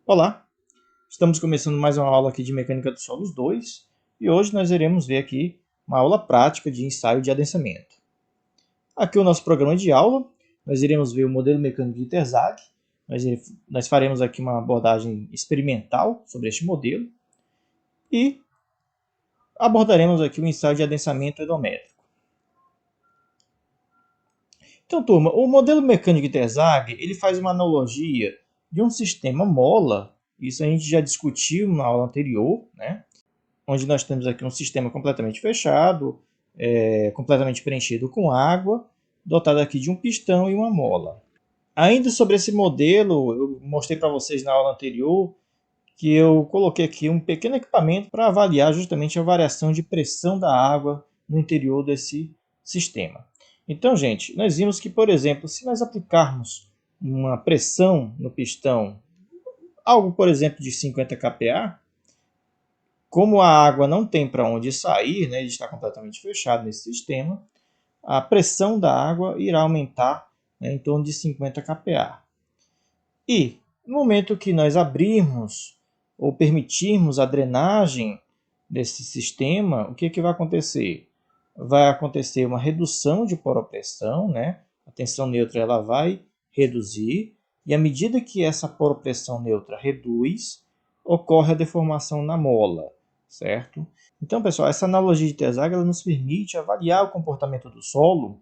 Olá, estamos começando mais uma aula aqui de Mecânica dos Solos 2 e hoje nós iremos ver aqui uma aula prática de ensaio de adensamento. Aqui o nosso programa de aula, nós iremos ver o modelo mecânico de Terzagh, nós faremos aqui uma abordagem experimental sobre este modelo e abordaremos aqui o ensaio de adensamento endométrico. Então, turma, o modelo mecânico de Terzagh, ele faz uma analogia de um sistema mola. Isso a gente já discutiu na aula anterior, né? Onde nós temos aqui um sistema completamente fechado, completamente preenchido com água, dotado aqui de um pistão e uma mola. Ainda sobre esse modelo, eu mostrei para vocês na aula anterior que eu coloquei aqui um pequeno equipamento para avaliar justamente a variação de pressão da água no interior desse sistema. Então, gente, nós vimos que, por exemplo, se nós aplicarmos uma pressão no pistão, algo, por exemplo, de 50 kPa, como a água não tem para onde sair, né, ele está completamente fechado nesse sistema, a pressão da água irá aumentar, né, em torno de 50 kPa. E, no momento que nós abrirmos ou permitirmos a drenagem desse sistema, o que vai acontecer? Vai acontecer uma redução de poropressão, né? A tensão neutra ela vai reduzir, e à medida que essa poropressão neutra reduz, ocorre a deformação na mola, certo? Então, pessoal, essa analogia de Terzagh ela nos permite avaliar o comportamento do solo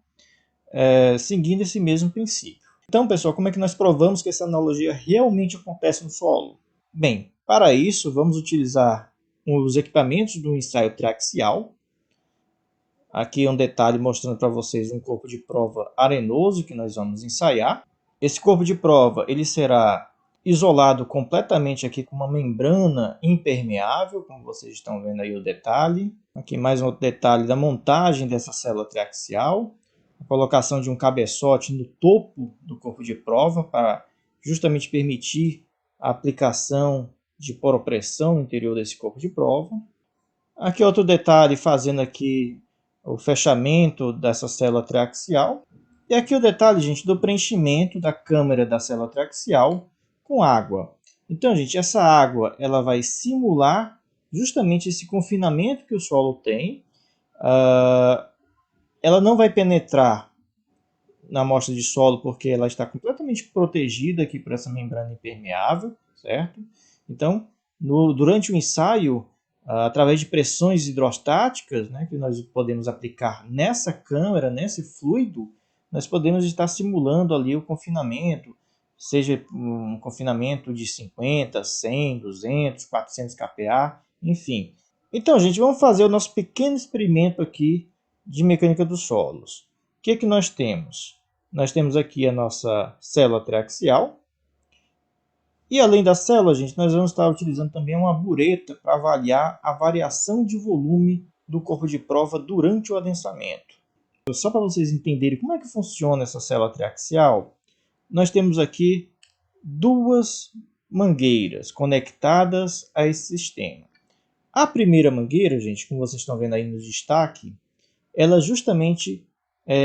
seguindo esse mesmo princípio. Então, pessoal, como é que nós provamos que essa analogia realmente acontece no solo? Bem, para isso, vamos utilizar os equipamentos do ensaio triaxial. Aqui um detalhe mostrando para vocês um corpo de prova arenoso que nós vamos ensaiar. Esse corpo de prova ele será isolado completamente aqui com uma membrana impermeável, como vocês estão vendo aí o detalhe. Aqui mais um outro detalhe da montagem dessa célula triaxial. A colocação de um cabeçote no topo do corpo de prova para justamente permitir a aplicação de poropressão no interior desse corpo de prova. Aqui outro detalhe fazendo aqui o fechamento dessa célula triaxial. E aqui o detalhe, gente, do preenchimento da câmara da célula triaxial com água. Então, gente, essa água ela vai simular justamente esse confinamento que o solo tem. Ela não vai penetrar na amostra de solo porque ela está completamente protegida aqui por essa membrana impermeável, certo? Então, durante o ensaio, através de pressões hidrostáticas, né, que nós podemos aplicar nessa câmara, nesse fluido, nós podemos estar simulando ali o confinamento, seja um confinamento de 50, 100, 200, 400 kPa, enfim. Então, gente, vamos fazer o nosso pequeno experimento aqui de mecânica dos solos. O que que nós temos? Nós temos aqui a nossa célula triaxial. E além da célula, gente, nós vamos estar utilizando também uma bureta para avaliar a variação de volume do corpo de prova durante o adensamento. Só para vocês entenderem como é que funciona essa célula triaxial, nós temos aqui duas mangueiras conectadas a esse sistema. A primeira mangueira, gente, como vocês estão vendo aí no destaque, ela justamente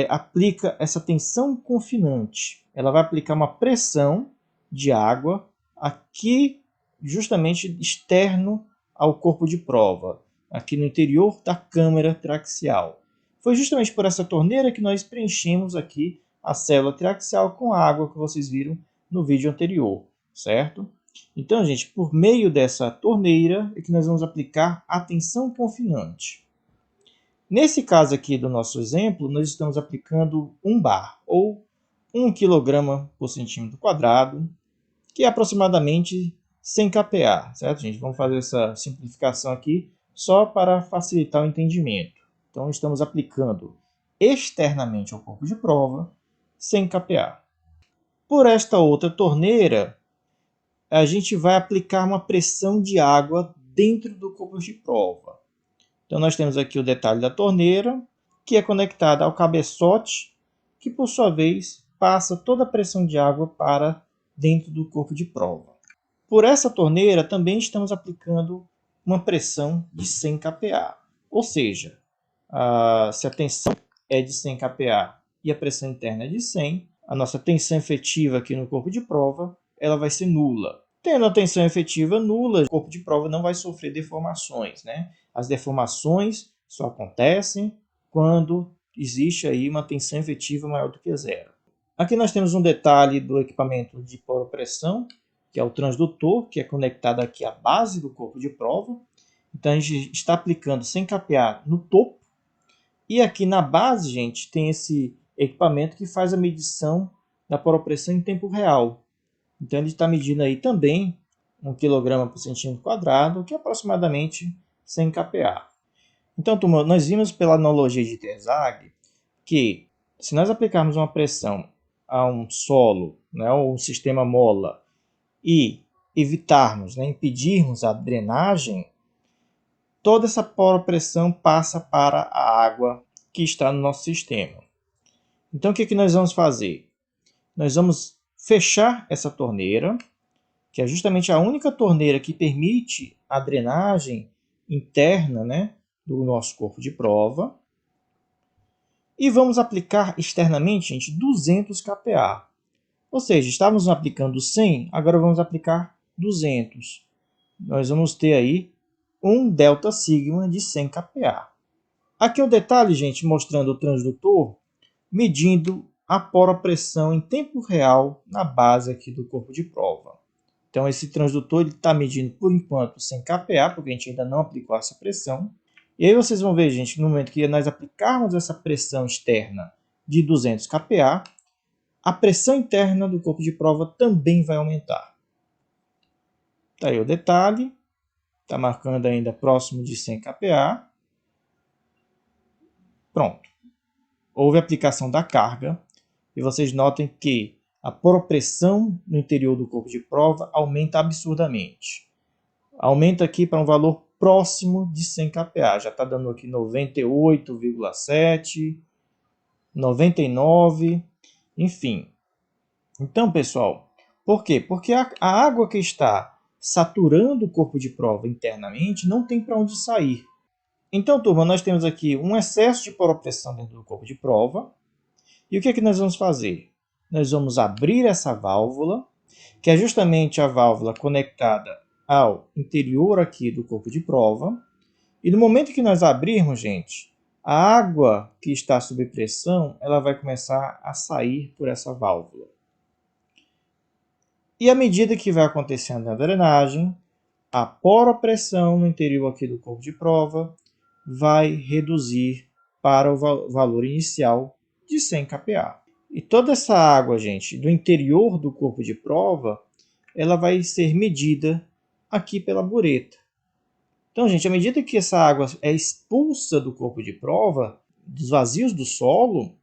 aplica essa tensão confinante. Ela vai aplicar uma pressão de água aqui justamente externo ao corpo de prova, aqui no interior da câmara triaxial. Foi justamente por essa torneira que nós preenchemos aqui a célula triaxial com a água que vocês viram no vídeo anterior, certo? Então, gente, por meio dessa torneira é que nós vamos aplicar a tensão confinante. Nesse caso aqui do nosso exemplo, nós estamos aplicando 1 bar, ou 1 kg por centímetro quadrado, que é aproximadamente 100 kPa, certo, gente? Vamos fazer essa simplificação aqui só para facilitar o entendimento. Então, estamos aplicando externamente ao corpo de prova 100 kPa. Por esta outra torneira, a gente vai aplicar uma pressão de água dentro do corpo de prova. Então, nós temos aqui o detalhe da torneira, que é conectada ao cabeçote, que, por sua vez, passa toda a pressão de água para dentro do corpo de prova. Por essa torneira, também estamos aplicando uma pressão de 100 kPa. Ou seja, se a tensão é de 100 kPa e a pressão interna é de 100, a nossa tensão efetiva aqui no corpo de prova, ela vai ser nula. Tendo a tensão efetiva nula, o corpo de prova não vai sofrer deformações, né? As deformações só acontecem quando existe aí uma tensão efetiva maior do que zero. Aqui nós temos um detalhe do equipamento de poropressão, que é o transdutor, que é conectado aqui à base do corpo de prova. Então a gente está aplicando sem capear no topo. E aqui na base, gente, tem esse equipamento que faz a medição da poropressão em tempo real. Então ele está medindo aí também 1 kg por centímetro quadrado, que é aproximadamente 100 kPa. Então, turma, nós vimos pela analogia de Terzagh que se nós aplicarmos uma pressão a um solo, né, ou um sistema mola, e evitarmos, né, impedirmos a drenagem, toda essa poropressão passa para a água que está no nosso sistema. Então, o que nós vamos fazer? Nós vamos fechar essa torneira, que é justamente a única torneira que permite a drenagem interna, né, do nosso corpo de prova. E vamos aplicar externamente, gente, 200 kPa. Ou seja, estávamos aplicando 100, agora vamos aplicar 200. Nós vamos ter aí um delta sigma de 100 kPa. Aqui é o detalhe, gente, mostrando o transdutor medindo a poropressão em tempo real na base aqui do corpo de prova. Então esse transdutor está medindo por enquanto 100 kPa, porque a gente ainda não aplicou essa pressão. E aí vocês vão ver, gente, no momento que nós aplicarmos essa pressão externa de 200 kPa, a pressão interna do corpo de prova também vai aumentar. Tá aí o detalhe, está marcando ainda próximo de 100 kPa. Pronto. Houve aplicação da carga e vocês notem que a poropressão no interior do corpo de prova aumenta absurdamente. Aumenta aqui para um valor próximo de 100 kPa. Já está dando aqui 98,7, 99, enfim. Então, pessoal, por quê? Porque a água que está saturando o corpo de prova internamente não tem para onde sair. Então, turma, nós temos aqui um excesso de poropressão dentro do corpo de prova. E o que é que nós vamos fazer? Nós vamos abrir essa válvula, que é justamente a válvula conectada ao interior aqui do corpo de prova. E no momento que nós abrirmos, gente, a água que está sob pressão, ela vai começar a sair por essa válvula. E à medida que vai acontecendo a drenagem, a poropressão no interior aqui do corpo de prova vai reduzir para o valor inicial de 100 kPa. E toda essa água, gente, do interior do corpo de prova, ela vai ser medida aqui pela bureta. Então, gente, à medida que essa água é expulsa do corpo de prova, dos vazios do solo,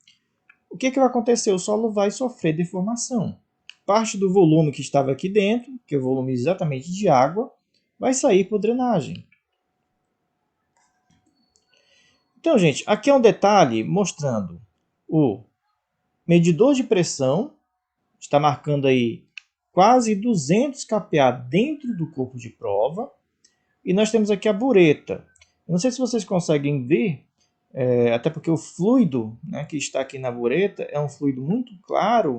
o que vai acontecer? O solo vai sofrer deformação. Parte do volume que estava aqui dentro, que é o volume exatamente de água, vai sair por drenagem. Então, gente, aqui é um detalhe mostrando o medidor de pressão, está marcando aí quase 200 kPa dentro do corpo de prova, e nós temos aqui a bureta. Eu não sei se vocês conseguem ver, até porque o fluido, né, que está aqui na bureta é um fluido muito claro,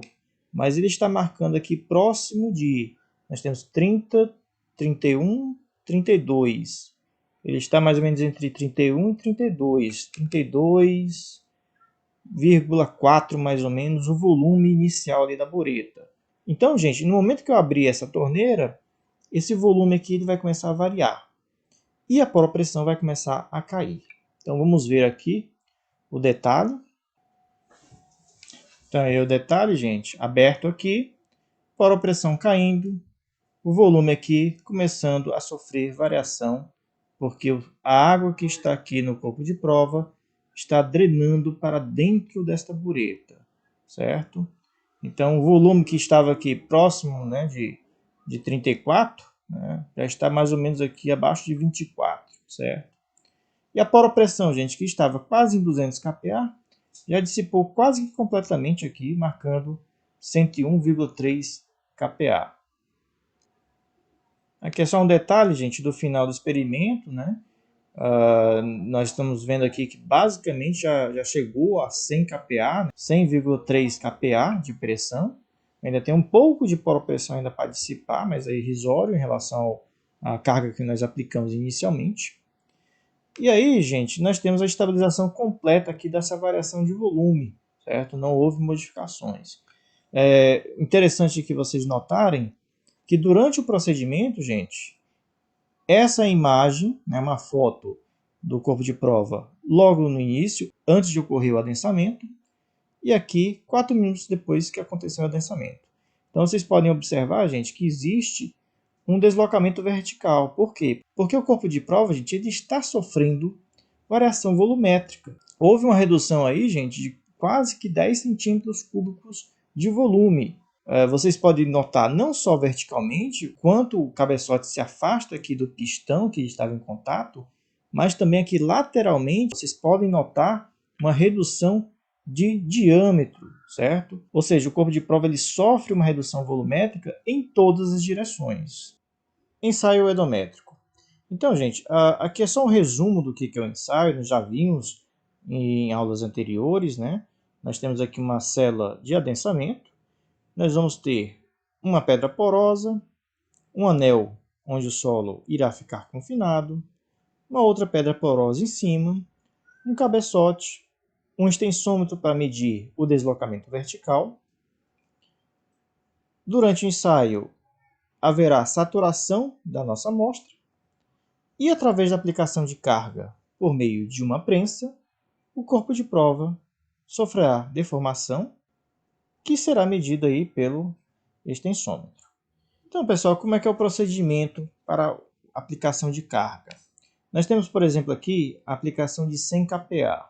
mas ele está marcando aqui próximo de, nós temos 30, 31, 32. Ele está mais ou menos entre 31 e 32. 32,4 mais ou menos o volume inicial ali da bureta. Então, gente, no momento que eu abrir essa torneira, esse volume aqui ele vai começar a variar. E a poropressão vai começar a cair. Então, vamos ver aqui o detalhe. Então, aí o detalhe, gente, aberto aqui, poropressão caindo, o volume aqui começando a sofrer variação, porque a água que está aqui no corpo de prova está drenando para dentro desta bureta, certo? Então, o volume que estava aqui próximo, né, de 34, né, já está mais ou menos aqui abaixo de 24, certo? E a poropressão, gente, que estava quase em 200 kPa, já dissipou quase que completamente aqui, marcando 101,3 kPa. Aqui é só um detalhe, gente, do final do experimento, né? Nós estamos vendo aqui que basicamente já chegou a 100 kPa, né? 100,3 kPa de pressão. Ainda tem um pouco de pressão ainda para dissipar, mas é irrisório em relação à carga que nós aplicamos inicialmente. E aí, gente, nós temos a estabilização completa aqui dessa variação de volume, certo? Não houve modificações. É interessante que vocês notarem que durante o procedimento, gente, essa imagem, né, uma foto do corpo de prova logo no início, antes de ocorrer o adensamento, e aqui 4 minutos depois que aconteceu o adensamento. Então vocês podem observar, gente, que existe um deslocamento vertical. Por quê? Porque o corpo de prova, gente, ele está sofrendo variação volumétrica. Houve uma redução aí, gente, de quase que 10 centímetros cúbicos de volume. Vocês podem notar não só verticalmente, quanto o cabeçote se afasta aqui do pistão que estava em contato, mas também aqui lateralmente vocês podem notar uma redução de diâmetro, certo? Ou seja, o corpo de prova ele sofre uma redução volumétrica em todas as direções. Ensaio edométrico. Então, gente, aqui é só um resumo do que é o ensaio, nós já vimos em aulas anteriores, né? Nós temos aqui uma célula de adensamento, nós vamos ter uma pedra porosa, um anel onde o solo irá ficar confinado, uma outra pedra porosa em cima, um cabeçote, um extensômetro para medir o deslocamento vertical. Durante o ensaio, haverá saturação da nossa amostra e, através da aplicação de carga por meio de uma prensa, o corpo de prova sofrerá deformação, que será medida aí pelo extensômetro. Então, pessoal, como é que é o procedimento para a aplicação de carga? Nós temos, por exemplo, aqui a aplicação de 100 kPa.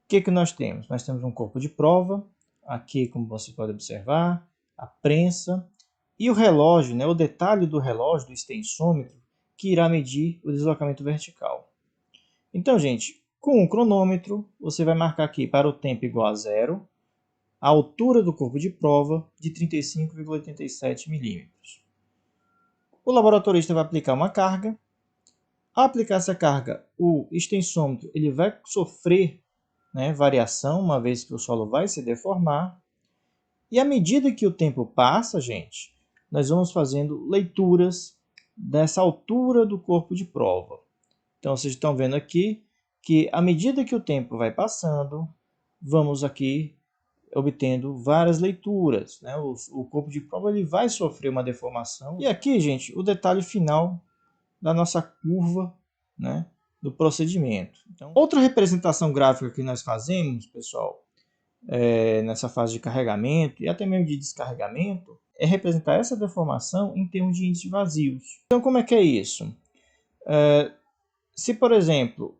O que nós temos? Nós temos um corpo de prova, aqui, como você pode observar, a prensa e o relógio, né, o detalhe do relógio, do extensômetro, que irá medir o deslocamento vertical. Então, gente, com o cronômetro, você vai marcar aqui para o tempo igual a zero, a altura do corpo de prova de 35,87 milímetros. O laboratorista vai aplicar uma carga. Ao aplicar essa carga, o extensômetro ele vai sofrer, né, variação, uma vez que o solo vai se deformar. E à medida que o tempo passa, gente, nós vamos fazendo leituras dessa altura do corpo de prova. Então, vocês estão vendo aqui que à medida que o tempo vai passando, vamos aqui obtendo várias leituras, né? O corpo de prova ele vai sofrer uma deformação. E aqui, gente, o detalhe final da nossa curva, né, do procedimento. Então, outra representação gráfica que nós fazemos, pessoal, nessa fase de carregamento e até mesmo de descarregamento, é representar essa deformação em termos de índice de vazios. Então, como é que é isso? Se, por exemplo,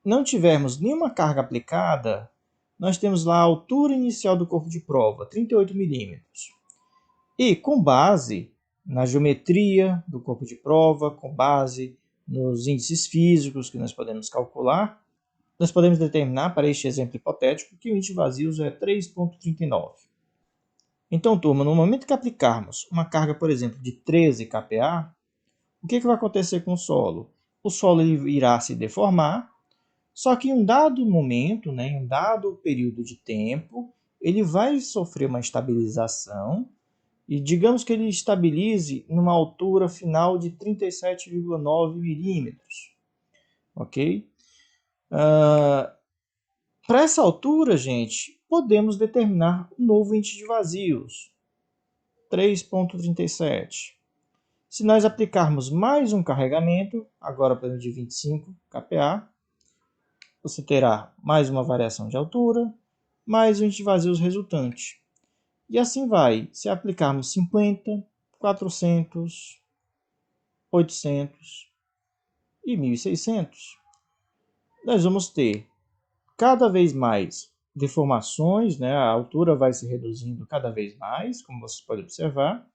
não tivermos nenhuma carga aplicada, nós temos lá a altura inicial do corpo de prova, 38 milímetros. E com base na geometria do corpo de prova, com base nos índices físicos que nós podemos calcular, nós podemos determinar, para este exemplo hipotético, que o índice de vazios é 3,39. Então, turma, no momento que aplicarmos uma carga, por exemplo, de 13 kPa, o que vai acontecer com o solo? O solo ele irá se deformar, só que em um dado momento, né, em um dado período de tempo, ele vai sofrer uma estabilização e digamos que ele estabilize numa altura final de 37,9 milímetros. Ok? Para essa altura, gente, podemos determinar um novo índice de vazios, 3,37. Se nós aplicarmos mais um carregamento, agora por exemplo de 25 kPa, você terá mais uma variação de altura, mais o índice de vazios resultante. E assim vai. Se aplicarmos 50, 400, 800 e 1600, nós vamos ter cada vez mais deformações, né? A altura vai se reduzindo cada vez mais, como vocês podem observar,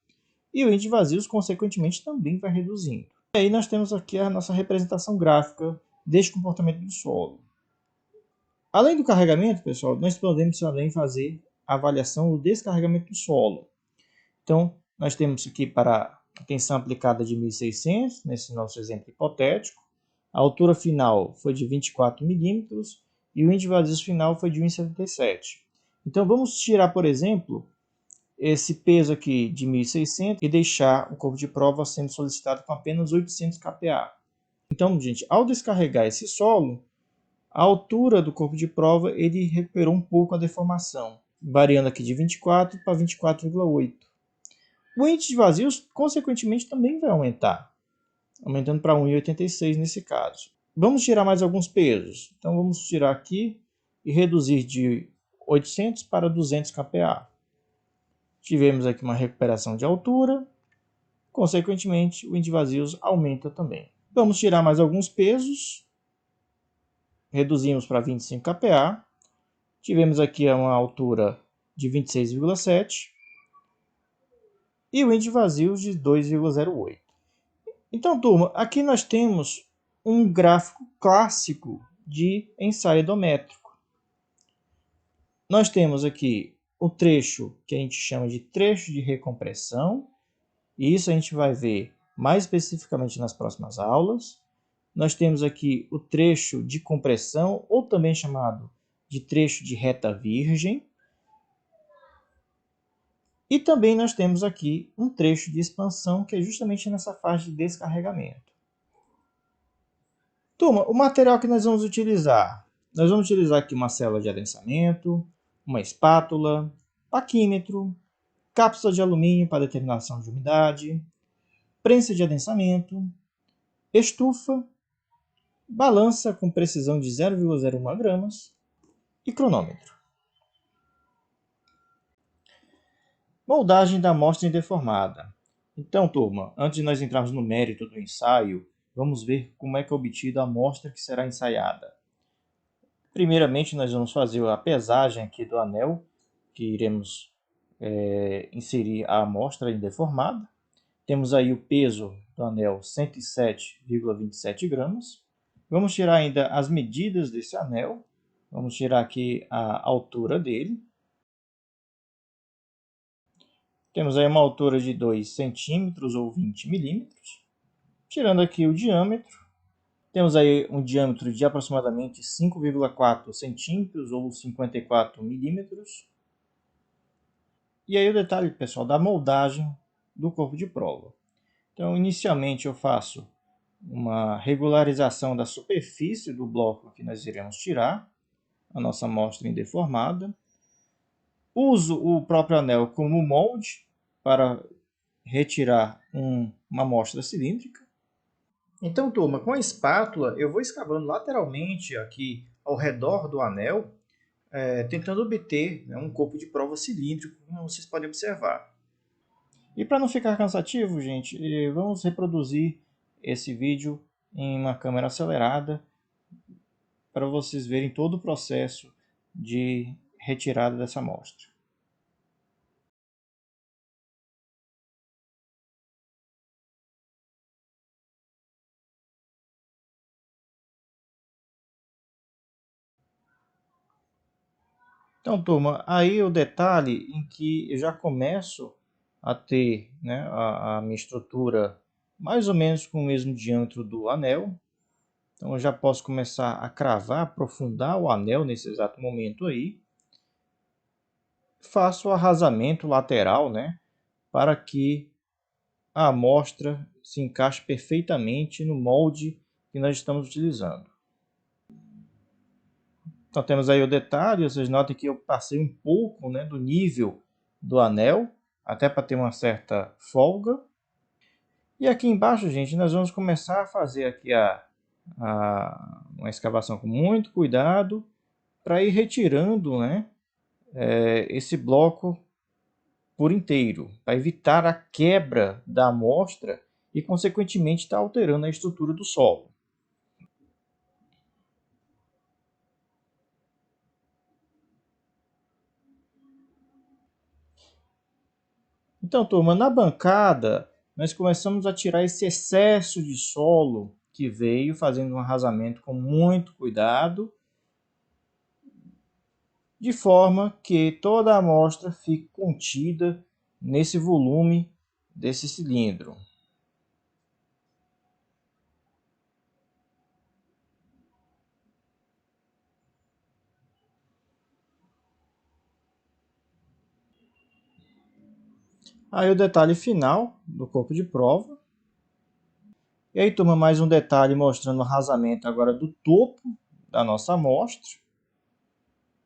e o índice de vazios, consequentemente, também vai reduzindo. E aí nós temos aqui a nossa representação gráfica deste comportamento do solo. Além do carregamento, pessoal, nós podemos também fazer a avaliação do descarregamento do solo. Então, nós temos aqui para a tensão aplicada de 1.600, nesse nosso exemplo hipotético, A altura final foi de 24 milímetros e o índice de vazios final foi de 1,77. Então vamos tirar, por exemplo, esse peso aqui de 1.600 e deixar o corpo de prova sendo solicitado com apenas 800 kPa. Então, gente, ao descarregar esse solo, a altura do corpo de prova ele recuperou um pouco a deformação, variando aqui de 24 para 24,8. O índice de vazios, consequentemente, também vai aumentar, aumentando para 1,86 nesse caso. Vamos tirar mais alguns pesos. Então, vamos tirar aqui e reduzir de 800 para 200 kPa. Tivemos aqui uma recuperação de altura, consequentemente, o índice de vazios aumenta também. Vamos tirar mais alguns pesos, reduzimos para 25 kPa. Tivemos aqui uma altura de 26,7 e o índice de vazios de 2,08. Então, turma, aqui nós temos um gráfico clássico de ensaio odométrico. Nós temos aqui o trecho que a gente chama de trecho de recompressão, e isso a gente vai ver mais especificamente nas próximas aulas. Nós temos aqui o trecho de compressão, ou também chamado de trecho de reta virgem. E também nós temos aqui um trecho de expansão, que é justamente nessa fase de descarregamento. Turma, o material que nós vamos utilizar aqui uma célula de adensamento, uma espátula, paquímetro, cápsula de alumínio para determinação de umidade, prensa de adensamento, estufa, balança com precisão de 0,01 gramas e cronômetro. Moldagem da amostra indeformada. Então, turma, antes de nós entrarmos no mérito do ensaio, vamos ver como é que é obtida a amostra que será ensaiada. Primeiramente, nós vamos fazer a pesagem aqui do anel, que iremos inserir a amostra indeformada. Temos aí o peso do anel 107,27 gramas. Vamos tirar ainda as medidas desse anel. Vamos tirar aqui a altura dele. Temos aí uma altura de 2 centímetros ou 20 milímetros. Tirando aqui o diâmetro, temos aí um diâmetro de aproximadamente 5,4 centímetros ou 54 milímetros. E aí o detalhe, pessoal, da moldagem do corpo de prova. Então, inicialmente eu faço uma regularização da superfície do bloco que nós iremos tirar, a nossa amostra indeformada. Uso o próprio anel como molde para retirar uma amostra cilíndrica. Então, turma, com a espátula eu vou escavando lateralmente aqui ao redor do anel, tentando obter, né, um corpo de prova cilíndrico, como vocês podem observar. E para não ficar cansativo, gente, vamos reproduzir esse vídeo em uma câmera acelerada para vocês verem todo o processo de retirada dessa amostra. Então, turma, aí o detalhe em que eu já começo a ter, né, a minha estrutura mais ou menos com o mesmo diâmetro do anel. Então eu já posso começar a cravar, aprofundar o anel nesse exato momento aí. Faço o arrasamento lateral, né, para que a amostra se encaixe perfeitamente no molde que nós estamos utilizando. Então temos aí o detalhe, vocês notem que eu passei um pouco, né, do nível do anel, até para ter uma certa folga. E aqui embaixo, gente, nós vamos começar a fazer aqui uma escavação com muito cuidado, para ir retirando, né, esse bloco por inteiro, para evitar a quebra da amostra e, consequentemente, estar alterando a estrutura do solo. Então, turma, na bancada, nós começamos a tirar esse excesso de solo que veio, fazendo um arrasamento com muito cuidado, de forma que toda a amostra fique contida nesse volume desse cilindro. Aí o detalhe final do corpo de prova. E aí, turma, mais um detalhe mostrando o rasamento agora do topo da nossa amostra.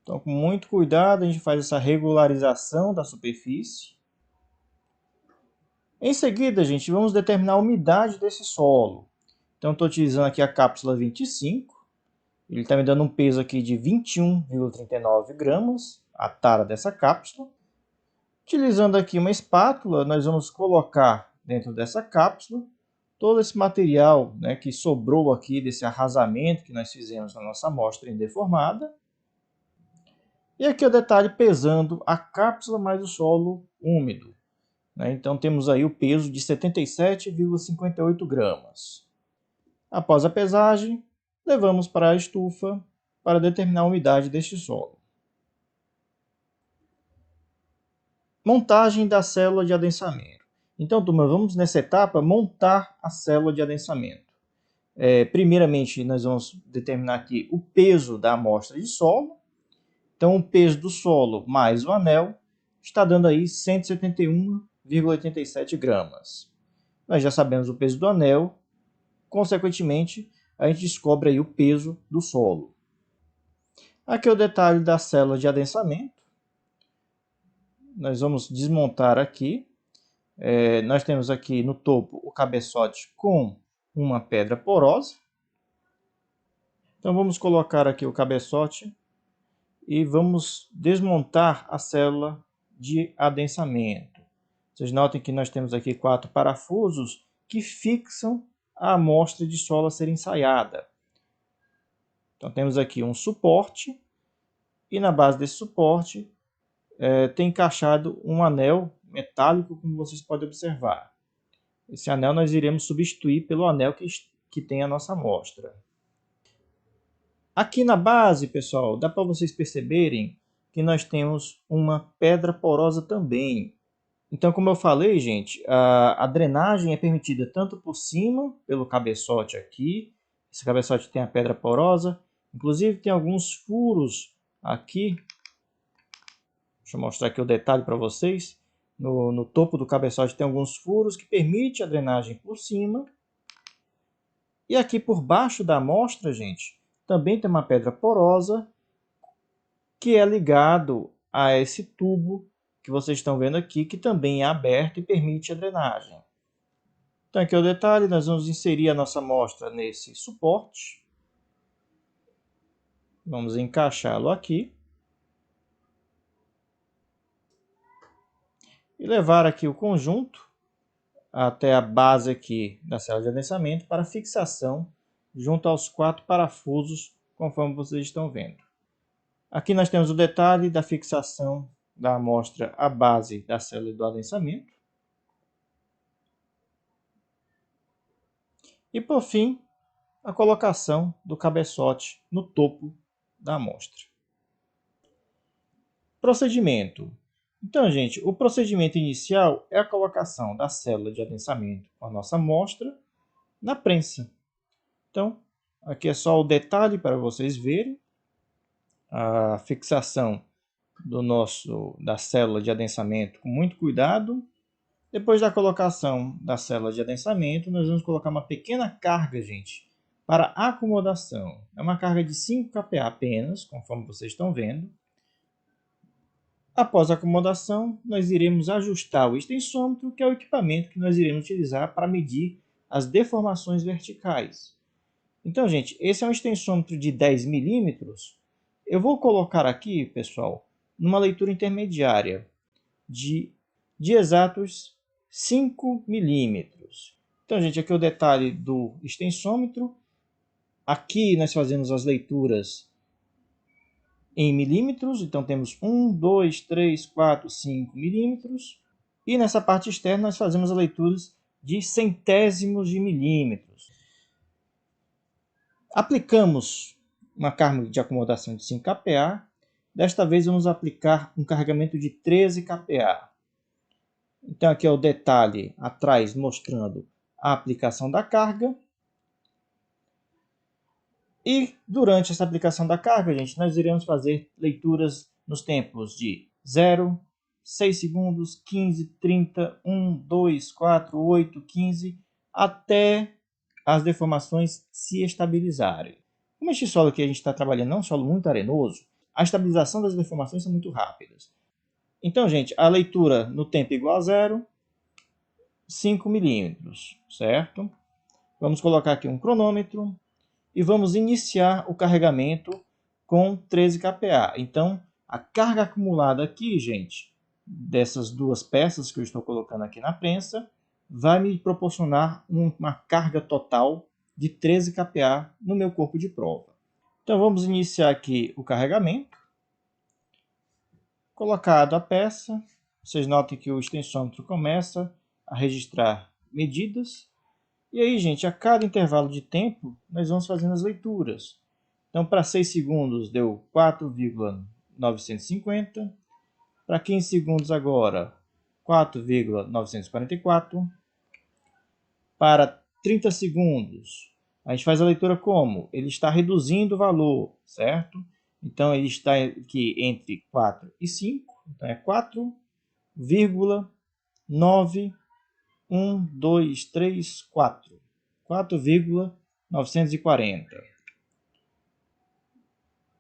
Então, com muito cuidado, a gente faz essa regularização da superfície. Em seguida, gente, vamos determinar a umidade desse solo. Então, estou utilizando aqui a cápsula 25. Ele está me dando um peso aqui de 21,39 gramas, a tara dessa cápsula. Utilizando aqui uma espátula, nós vamos colocar dentro dessa cápsula todo esse material, né, que sobrou aqui desse arrasamento que nós fizemos na nossa amostra indeformada. E aqui o detalhe pesando a cápsula mais o solo úmido. Né? Então temos aí o peso de 77,58 gramas. Após a pesagem, levamos para a estufa para determinar a umidade deste solo. Montagem da célula de adensamento. Então, turma, vamos nessa etapa montar a célula de adensamento. Primeiramente, nós vamos determinar aqui o peso da amostra de solo. Então, o peso do solo mais o anel está dando aí 171,87 gramas. Nós já sabemos o peso do anel, consequentemente, a gente descobre aí o peso do solo. Aqui é o detalhe da célula de adensamento. Nós vamos desmontar aqui. Nós temos aqui no topo o cabeçote com uma pedra porosa. Então vamos colocar aqui o cabeçote e vamos desmontar a célula de adensamento. Vocês notem que nós temos aqui 4 parafusos que fixam a amostra de solo a ser ensaiada. Então temos aqui um suporte e na base desse suporte tem encaixado um anel metálico, como vocês podem observar. Esse anel nós iremos substituir pelo anel que tem a nossa amostra. Aqui na base, pessoal, dá para vocês perceberem que nós temos uma pedra porosa também. Então, como eu falei, gente, a drenagem é permitida tanto por cima, pelo cabeçote aqui. Esse cabeçote tem a pedra porosa. Inclusive, tem alguns furos aqui. Deixa eu mostrar aqui o detalhe para vocês. No topo do cabeçote tem alguns furos que permitem a drenagem por cima. E aqui por baixo da amostra, gente, também tem uma pedra porosa que é ligado a esse tubo que vocês estão vendo aqui, que também é aberto e permite a drenagem. Então aqui é o detalhe, nós vamos inserir a nossa amostra nesse suporte. Vamos encaixá-lo aqui. E levar aqui o conjunto até a base aqui da célula de adensamento para fixação junto aos 4 parafusos, conforme vocês estão vendo. Aqui nós temos o detalhe da fixação da amostra à base da célula do adensamento. E por fim, a colocação do cabeçote no topo da amostra. Procedimento. Então, gente, o procedimento inicial é a colocação da célula de adensamento com a nossa amostra na prensa. Então, aqui é só o detalhe para vocês verem a fixação da célula de adensamento com muito cuidado. Depois da colocação da célula de adensamento, nós vamos colocar uma pequena carga, gente, para acomodação. É uma carga de 5 kPa apenas, conforme vocês estão vendo. Após a acomodação, nós iremos ajustar o extensômetro, que é o equipamento que nós iremos utilizar para medir as deformações verticais. Então, gente, esse é um extensômetro de 10 milímetros. Eu vou colocar aqui, pessoal, numa leitura intermediária de exatos 5 milímetros. Então, gente, aqui é o detalhe do extensômetro. Aqui nós fazemos as leituras em milímetros, então temos 1, 2, 3, 4, 5 milímetros. E nessa parte externa nós fazemos as leituras de centésimos de milímetros. Aplicamos uma carga de acomodação de 5 kPa. Desta vez vamos aplicar um carregamento de 13 kPa. Então aqui é o detalhe atrás mostrando a aplicação da carga. E durante essa aplicação da carga, gente, nós iremos fazer leituras nos tempos de 0, 6 segundos, 15, 30, 1, 2, 4, 8, 15, até as deformações se estabilizarem. Como este solo que a gente está trabalhando é um solo muito arenoso, a estabilização das deformações são muito rápidas. Então, gente, a leitura no tempo igual a zero, 5 milímetros, certo? Vamos colocar aqui um cronômetro e vamos iniciar o carregamento com 13 kPa. Então, a carga acumulada aqui, gente, dessas duas peças que eu estou colocando aqui na prensa, vai me proporcionar uma carga total de 13 kPa no meu corpo de prova. Então, vamos iniciar aqui o carregamento. Colocado a peça, vocês notem que o extensômetro começa a registrar medidas. E aí, gente, a cada intervalo de tempo, nós vamos fazendo as leituras. Então, para 6 segundos deu 4,950. Para 15 segundos agora, 4,944. Para 30 segundos, a gente faz a leitura como? Ele está reduzindo o valor, certo? Então, ele está aqui entre 4 e 5. Então, é 4,91234. 4,940.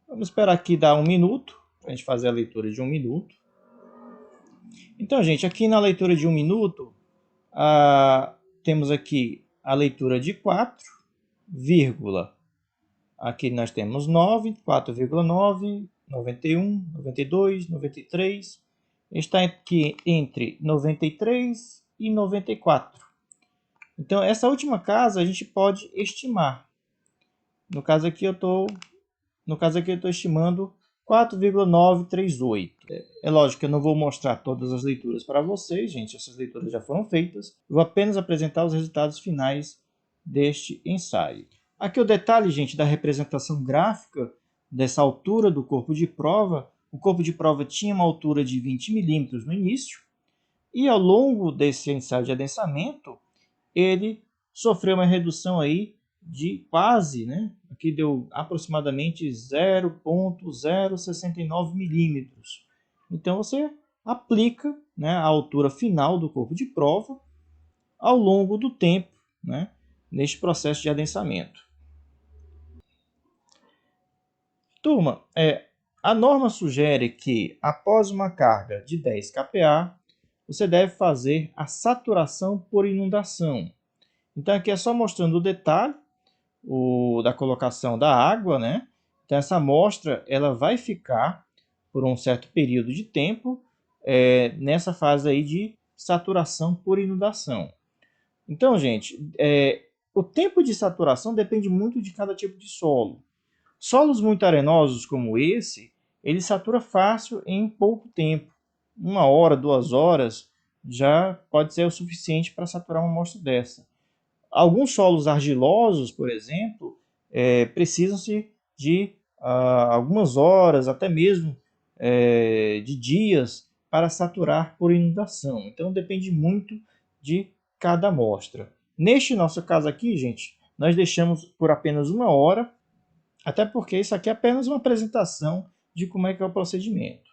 Vamos esperar aqui dar 1 minuto, para a gente fazer a leitura de 1 minuto. Então, gente, aqui na leitura de 1 minuto, temos aqui a leitura de 4, aqui nós temos 9, 4,9, 91, 92, 93. Está aqui entre 93 e 94. Então, essa última casa a gente pode estimar. No caso aqui eu estou estimando 4,938. É lógico que eu não vou mostrar todas as leituras para vocês, gente. Essas leituras já foram feitas. Eu vou apenas apresentar os resultados finais deste ensaio. Aqui o detalhe, gente, da representação gráfica dessa altura do corpo de prova. O corpo de prova tinha uma altura de 20 milímetros no início. E ao longo desse ensaio de adensamento, ele sofreu uma redução aí de quase, né? Aqui deu aproximadamente 0,069 milímetros. Então você aplica, né, a altura final do corpo de prova ao longo do tempo, né, neste processo de adensamento. Turma, a norma sugere que após uma carga de 10 kPa, você deve fazer a saturação por inundação. Então aqui é só mostrando o detalhe da colocação da água, né? Então essa amostra ela vai ficar por um certo período de tempo nessa fase aí de saturação por inundação. Então, gente, o tempo de saturação depende muito de cada tipo de solo. Solos muito arenosos como esse, ele satura fácil em pouco tempo. 1 hora, 2 horas já pode ser o suficiente para saturar uma amostra dessa. Alguns solos argilosos, por exemplo, precisam-se de algumas horas, até mesmo de dias, para saturar por inundação. Então depende muito de cada amostra. Neste nosso caso aqui, gente, nós deixamos por apenas 1 hora, até porque isso aqui é apenas uma apresentação de como é que é o procedimento.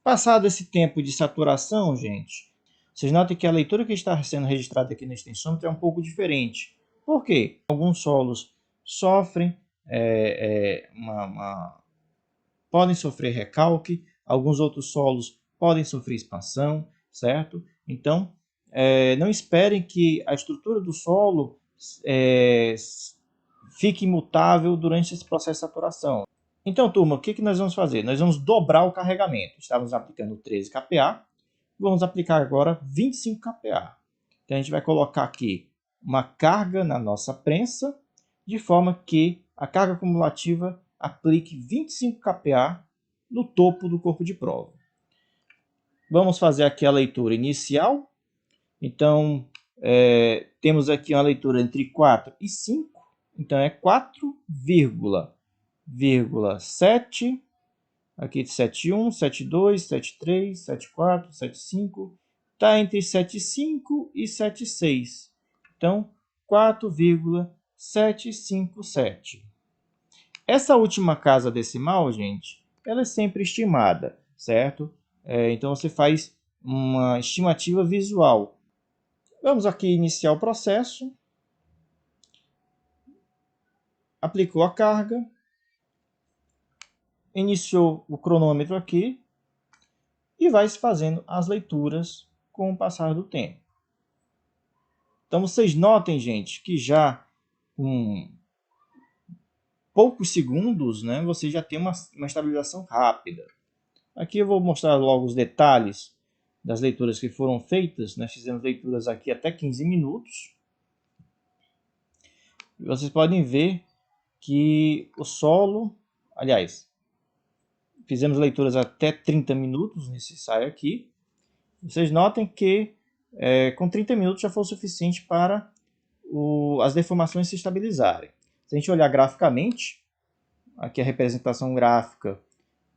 Passado esse tempo de saturação, gente, vocês notem que a leitura que está sendo registrada aqui no extensômetro é um pouco diferente. Por quê? Alguns solos sofrem, podem sofrer recalque, alguns outros solos podem sofrer expansão, certo? Então, não esperem que a estrutura do solo fique imutável durante esse processo de saturação. Então, turma, o que nós vamos fazer? Nós vamos dobrar o carregamento. Estávamos aplicando 13 kPa, vamos aplicar agora 25 kPa. Então, a gente vai colocar aqui uma carga na nossa prensa, de forma que a carga acumulativa aplique 25 kPa no topo do corpo de prova. Vamos fazer aqui a leitura inicial. Então, temos aqui uma leitura entre 4 e 5. Então, é 4,7, aqui de 7,1, 7,2, 7,3, 7,4, 7,5, está entre 7,5 e 7,6. Então, 4,757. Essa última casa decimal, gente, ela é sempre estimada, certo? Então você faz uma estimativa visual. Vamos aqui iniciar o processo. Aplicou a carga. Iniciou o cronômetro aqui. E vai se fazendo as leituras com o passar do tempo. Então vocês notem, gente, que já com poucos segundos, né, você já tem uma estabilização rápida. Aqui eu vou mostrar logo os detalhes das leituras que foram feitas. Nós fizemos leituras aqui até 15 minutos. E vocês podem ver que o solo, aliás, fizemos leituras até 30 minutos nesse ensaio aqui. Vocês notem que com 30 minutos já foi o suficiente para as deformações se estabilizarem. Se a gente olhar graficamente, aqui a representação gráfica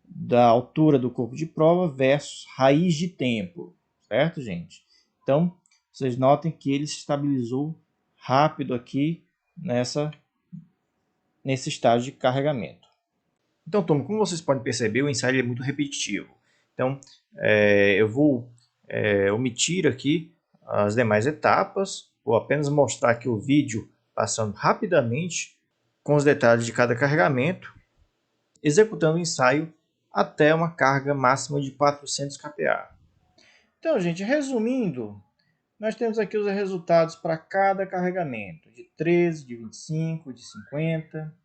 da altura do corpo de prova versus raiz de tempo, certo, gente? Então, vocês notem que ele se estabilizou rápido aqui nesse estágio de carregamento. Então, turma, como vocês podem perceber, o ensaio é muito repetitivo. Então, eu vou omitir aqui as demais etapas, vou apenas mostrar aqui o vídeo passando rapidamente com os detalhes de cada carregamento, executando o ensaio até uma carga máxima de 400 kPa. Então, gente, resumindo, nós temos aqui os resultados para cada carregamento, de 13, de 25, de 50,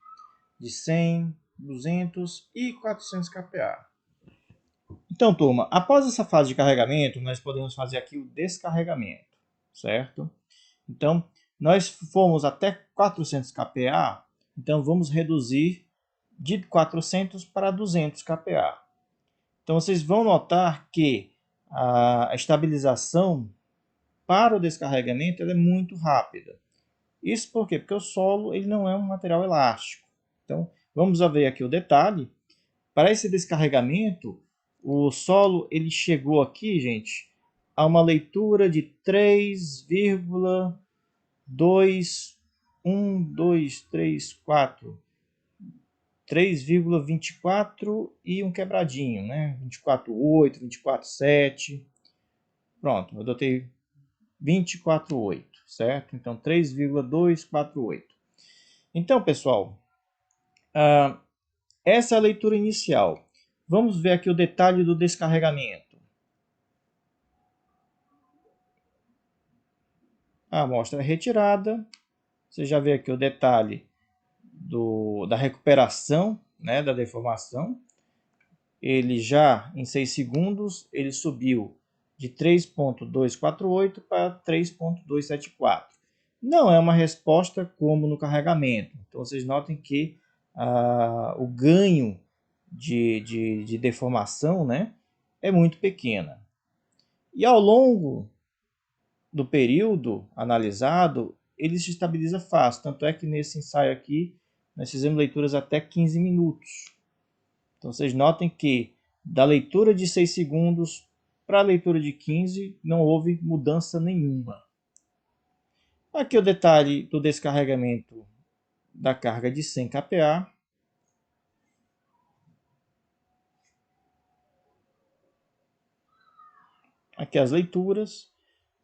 de 100, 200 e 400 kPa. Então, turma, após essa fase de carregamento, nós podemos fazer aqui o descarregamento, certo? Então, nós fomos até 400 kPa, então vamos reduzir de 400 para 200 kPa. Então, vocês vão notar que a estabilização para o descarregamento ela é muito rápida. Isso por quê? Porque o solo ele não é um material elástico. Então, vamos ver aqui o detalhe. Para esse descarregamento, o solo ele chegou aqui, gente, a uma leitura de 3,24 e um quebradinho, né? 24,8, 24,7. Pronto, eu adotei 24,8, certo? Então, 3,248. Então, pessoal, essa é a leitura inicial. Vamos ver aqui o detalhe do descarregamento. A amostra é retirada. Você já vê aqui o detalhe da recuperação, né, da deformação. Ele já, em 6 segundos, ele subiu de 3,248 para 3,274. Não é uma resposta como no carregamento. Então, vocês notem que o ganho de deformação, né, é muito pequena. E ao longo do período analisado, ele se estabiliza fácil. Tanto é que nesse ensaio aqui, nós fizemos leituras até 15 minutos. Então vocês notem que da leitura de 6 segundos para a leitura de 15 não houve mudança nenhuma. Aqui o detalhe do descarregamento da carga de 100 kPa. Aqui as leituras.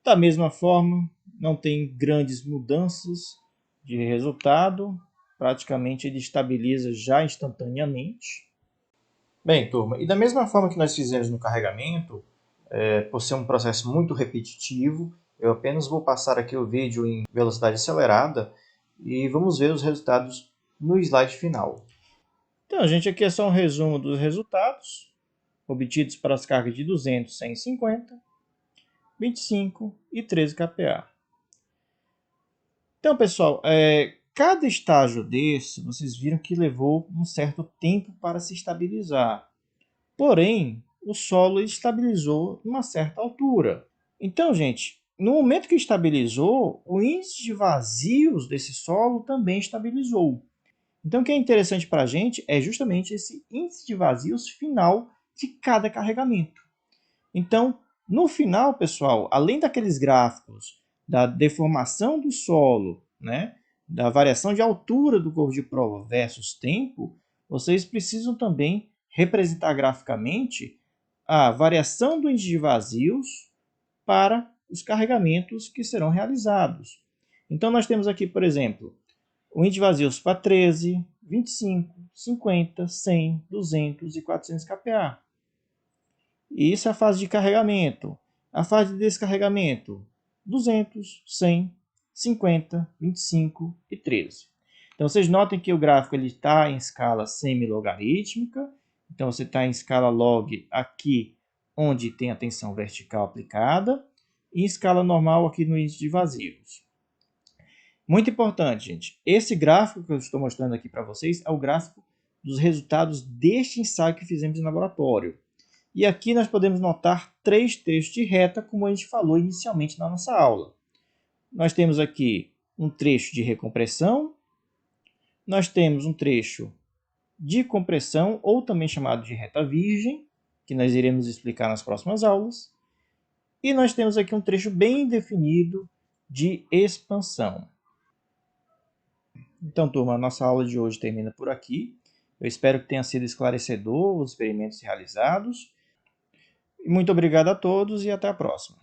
Da mesma forma, não tem grandes mudanças de resultado. Praticamente ele estabiliza já instantaneamente. Bem, turma, e da mesma forma que nós fizemos no carregamento, por ser um processo muito repetitivo, eu apenas vou passar aqui o vídeo em velocidade acelerada e vamos ver os resultados no slide final. Então, gente, aqui é só um resumo dos resultados obtidos para as cargas de 200, 150, 25 e 13 kPa. Então, pessoal, cada estágio desse, vocês viram que levou um certo tempo para se estabilizar. Porém, o solo estabilizou em uma certa altura. Então, gente, no momento que estabilizou, o índice de vazios desse solo também estabilizou. Então, o que é interessante para a gente é justamente esse índice de vazios final de cada carregamento. Então, no final, pessoal, além daqueles gráficos da deformação do solo, né, da variação de altura do corpo de prova versus tempo, vocês precisam também representar graficamente a variação do índice de vazios para os carregamentos que serão realizados. Então, nós temos aqui, por exemplo, o índice de vazios para 13, 25, 50, 100, 200 e 400 kPa. E isso é a fase de carregamento. A fase de descarregamento, 200, 100, 50, 25 e 13. Então, vocês notem que o gráfico está em escala semi-logarítmica. Então, você está em escala log aqui, onde tem a tensão vertical aplicada, e em escala normal aqui no índice de vazios. Muito importante, gente. Esse gráfico que eu estou mostrando aqui para vocês é o gráfico dos resultados deste ensaio que fizemos em laboratório. E aqui nós podemos notar 3 trechos de reta, como a gente falou inicialmente na nossa aula. Nós temos aqui um trecho de recompressão, nós temos um trecho de compressão, ou também chamado de reta virgem, que nós iremos explicar nas próximas aulas. E nós temos aqui um trecho bem definido de expansão. Então, turma, a nossa aula de hoje termina por aqui. Eu espero que tenha sido esclarecedor os experimentos realizados. Muito obrigado a todos e até a próxima.